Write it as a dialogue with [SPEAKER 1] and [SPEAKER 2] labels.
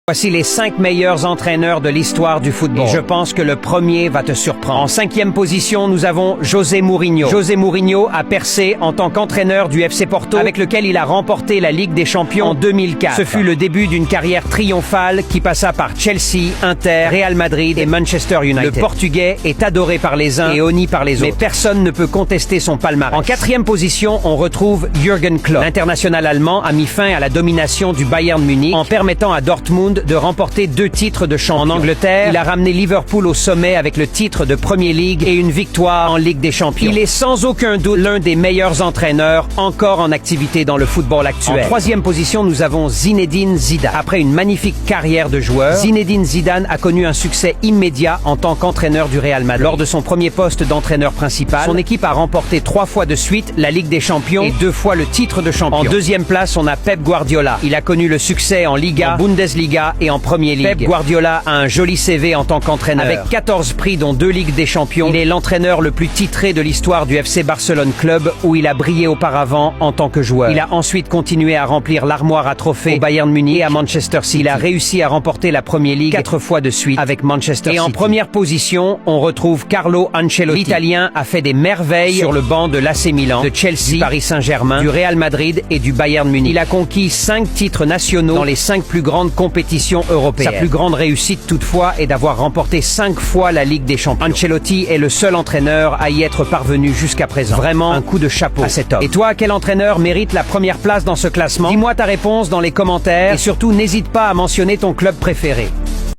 [SPEAKER 1] Voici les 5 meilleurs entraîneurs de l'histoire du football. Et je pense que le premier va te surprendre. En 5e position, nous avons José Mourinho. José Mourinho a percé en tant qu'entraîneur du FC Porto, avec lequel il a remporté la Ligue des Champions en 2004. Ce fut le début d'une carrière triomphale qui passa par Chelsea, Inter, Real Madrid et Manchester United. Le Portugais est adoré par les uns et honni par les autres. Mais personne ne peut contester son palmarès. En 4e position, on retrouve Jürgen Klopp. L'international allemand a mis fin à la domination du Bayern Munich en permettant à Dortmund de remporter 2 titres de champion. En Angleterre, il a ramené Liverpool au sommet avec le titre de Premier League et une victoire en Ligue des Champions. Il est sans aucun doute l'un des meilleurs entraîneurs encore en activité dans le football actuel. En 3e position, nous avons Zinedine Zidane. Après une magnifique carrière de joueur, Zinedine Zidane a connu un succès immédiat en tant qu'entraîneur du Real Madrid. Lors de son premier poste d'entraîneur principal, son équipe a remporté 3 fois de suite la Ligue des Champions et 2 fois le titre de champion. En 2e place, on a Pep Guardiola. Il a connu le succès en Liga, en Bundesliga et en Premier League. Pep Guardiola a un joli CV en tant qu'entraîneur. Avec 14 prix dont 2 Ligues des Champions, il est l'entraîneur le plus titré de l'histoire du FC Barcelone Club où il a brillé auparavant en tant que joueur. Il a ensuite continué à remplir l'armoire à trophées au Bayern Munich et à Manchester City. Il a réussi à remporter la Premier League 4 fois de suite avec Manchester City. Et en première position, on retrouve Carlo Ancelotti. L'Italien a fait des merveilles sur le banc de l'AC Milan, de Chelsea, du Paris Saint-Germain, du Real Madrid et du Bayern Munich. Il a conquis 5 titres nationaux dans les 5 plus grandes compétitions européenne. Sa plus grande réussite toutefois est d'avoir remporté 5 fois la Ligue des Champions. Ancelotti est le seul entraîneur à y être parvenu jusqu'à présent. Vraiment un coup de chapeau à cet homme. Et toi, quel entraîneur mérite la première place dans ce classement? Dis-moi ta réponse dans les commentaires et surtout n'hésite pas à mentionner ton club préféré.